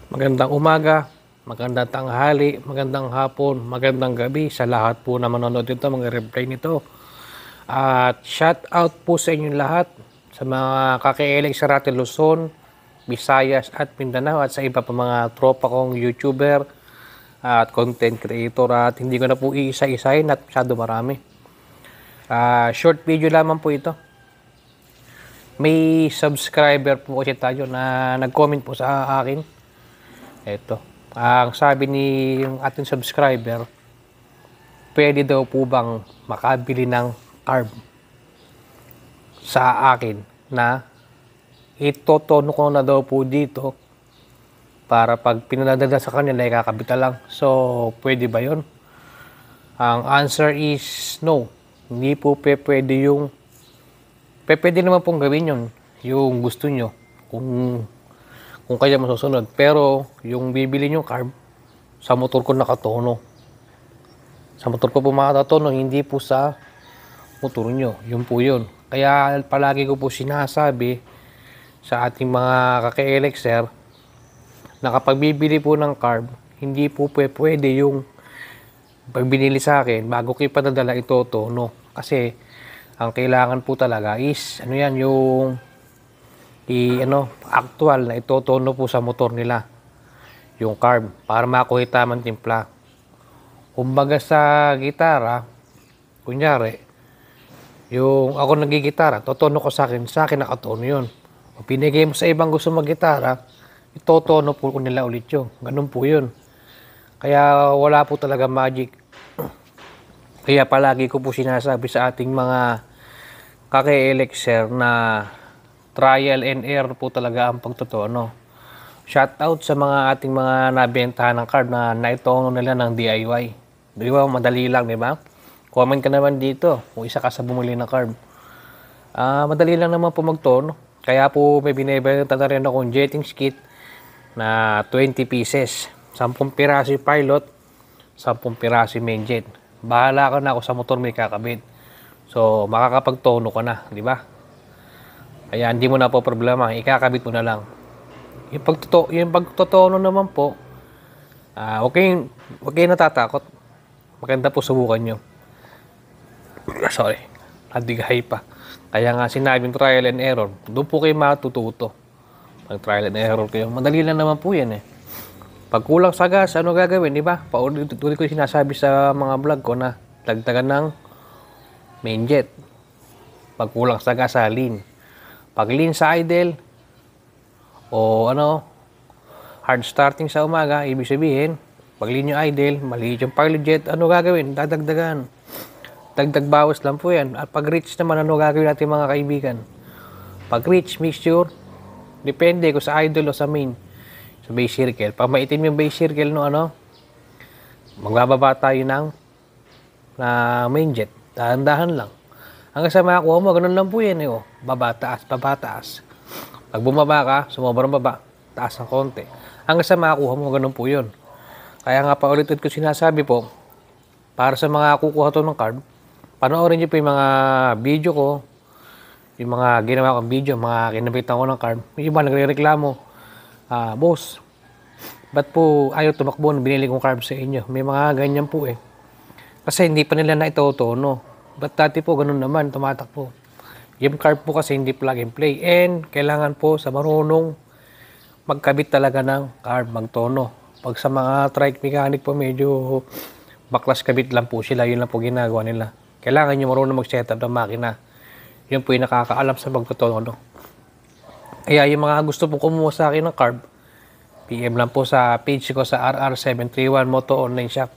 Magandang umaga, magandang tanghali, magandang hapon, magandang gabi sa lahat po na manonood nito, mga replay nito. At shout out po sa inyong lahat, sa mga kakikinig sa Rati Luzon, Visayas at Mindanao at sa iba pa mga tropa kong YouTuber at content creator at hindi ko na po iisa-isahin at masyado marami. Short video lamang po ito. May subscriber po kasi tayo na nag-comment po sa akin. Ito. Ang sabi ni yung ating subscriber, pwede daw po bang makabili ng carb sa akin na itotono ko na daw po dito para pag pinadala sa kanila ay kakabita lang. So, pwede ba yun? Ang answer is no. Hindi po pwede yung pwede naman pong gawin yun yung gusto nyo kung kaya masusunod. Pero yung bibili nyo carb sa motor ko nakatono. Sa motor ko po makatono, hindi po sa motor nyo. Yun po yun. Kaya palagi ko po sinasabi sa ating mga kaka-elixir na kapag bibili po ng carb, hindi po pwede yung pag binili sa akin, bago ko ipadadala ito tono. Kasi ang kailangan po talaga is ano yan, yung actual na itotono po sa motor nila yung carb para makuha tamang timpla. Kumbaga sa gitara, kunyari, yung ako nagigitara, totono ko sa akin nakatono yun. Kung pinigay mo sa ibang gusto mag-gitara, itotono po nila ulit yun. Ganun po yun. Kaya wala po talaga magic. Kaya palagi ko po sinasabi sa ating mga kaka-elixir na trial and error po talaga ang pagtotono. Shout out sa mga ating mga nabentahan ng carb na naitono nila ng DIY. Di ba? Madali lang, di ba? Comment ka naman dito kung isa ka sa bumili ng carb. Madali lang naman po magtono. Kaya po may binibenta na rin akong jettings kit na 20 pieces. 10 piraso yung pilot, 10 piraso yung main jet. Bahala ka na ako sa motor may kakabit. So, makakapagtono ka na, di ba? Kaya hindi mo na po problema, ikakabit mo na lang. Yung pagtotono naman po, huwag kayong natatakot. Maganda po subukan nyo. Sorry, nadighay pa. Kaya nga sinabing trial and error, doon po kayo matututo. Pag trial and error kayo, madali lang naman po yan eh. Pag kulang sa gas, ano gagawin, di ba? Paulit ko sinasabi sa mga vlog ko na dagdagan ng main jet. Pag kulang sa gas, salin. Pag lean sa idle, o hard starting sa umaga, ibig sabihin, pag lean yung idle, maliit yung pilot jet, ano gagawin? Dadagdagan. Dagdag bawas lang po yan. At pag reach naman, ano gagawin natin mga kaibigan? Pag reach, mixture, depende kung sa idle o sa main. Sa base circle. Pag maitim yung base circle, magbababa tayo ng main jet. Dahan-dahan lang. Hanggang sa makakuha mo, ganun lang po yan eh. Baba, taas, baba, taas. Pag bumaba ka, sumobrang baba, taas ng konti. Hanggang sa makakuha mo, ganun po yun. Kaya nga pa ulit ko sinasabi po, para sa mga kukuha to ng carb, panoorin nyo po yung mga video ko, yung mga ginawa kong video, mga kinabitan ko ng carb. Yung iba nagre-reklamo, boss, ba't po ayaw tumakbo na binili kong carb sa inyo? May mga ganyan po eh. Kasi hindi pa nila na itotono. Ba't dati po ganun naman, tumatakbo. Yung carb po kasi hindi plug and play. And kailangan po sa marunong magkabit talaga ng carb, magtono. Pag sa mga trike mechanic po medyo baklas kabit lang po sila, yun lang po ginagawa nila. Kailangan nyo marunong mag-setup ng makina. Yun po yung nakakaalam sa pagtotono. Kaya yung mga gusto po kumuha sa akin ng carb, PM lang po sa page ko sa RR731 Moto Online Shop.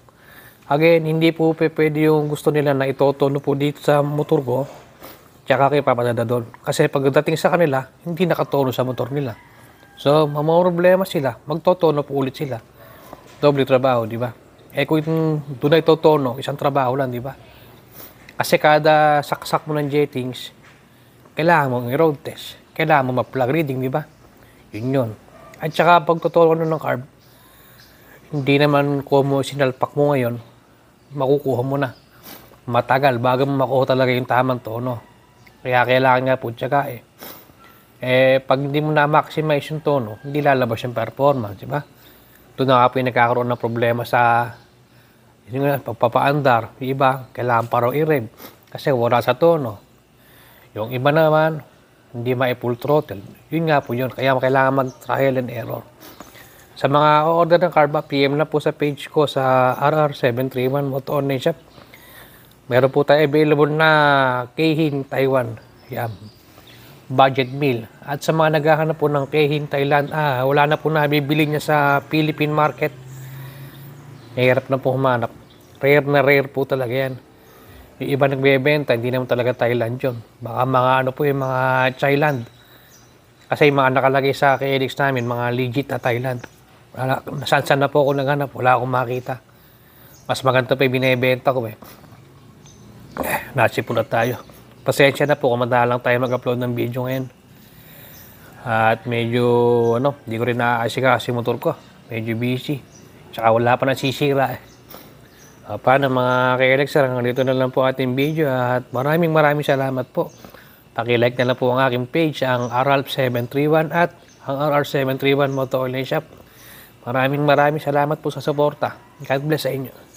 Again, hindi po pwede yung gusto nila na itotono po dito sa motor ko, tsaka kayo papadala doon. Kasi pagdating sa kanila, hindi nakatono sa motor nila. So, mga problema sila, magtotono po ulit sila. Doble trabaho, di ba? Eh kung doon na itotono, isang trabaho lang, di ba? Kasi kada saksak mo ng jettings, kailangan mo i-road test. Kailangan mo mag-plug reading, di ba? Yun. At saka pagtotono ng carb, hindi naman kung mo sinalpak mo ngayon, makukuha mo na. Matagal bago mo makuha talaga yung tamang tono. Kaya kailangan nga po tsaka eh. Pag hindi mo na-maximize yung tono, hindi lalabas yung performance, di ba? Doon na nga po yung nagkakaroon ng problema sa yun nga, pagpapaandar. Yung iba, kailangan pa raw i-rev kasi wala sa tono. Yung iba naman, hindi ma-full throttle. Yun nga po yun. Kaya kailangan mag-trial and error. Sa mga order ng carb, PM na po sa page ko sa RR731 Moto Online Shop. Meron po tayo available na Keihin Taiwan. Yan. Budget meal. At sa mga naghahanap po ng Keihin Thailand, wala na po nabibili niya sa Philippine market. Mahirap na po humanap. Rare po talaga yan. Yung iba nagbebenta, hindi naman talaga Thailand yun. Baka mga ano po yung mga Thailand. Kasi yung mga nakalagay sa KLX namin, mga legit na Thailand. Saan na po ako naghanap, wala akong makita. Mas maganda pa yung binibenta ko eh. Nasi po na tayo. Pasensya na po kung madalang tayo mag-upload ng video ngayon. At medyo, hindi ko rin naaasikaso yung motor ko. Medyo busy. Tsaka wala pa nasisira eh. Paano mga ka-Elexer, hanggang dito na lang po ating video at maraming salamat po. Paki-like na lang po ang aking page, ang RR731 at ang RR731 Moto Online Shop. Maraming salamat po sa suporta. God bless sa inyo.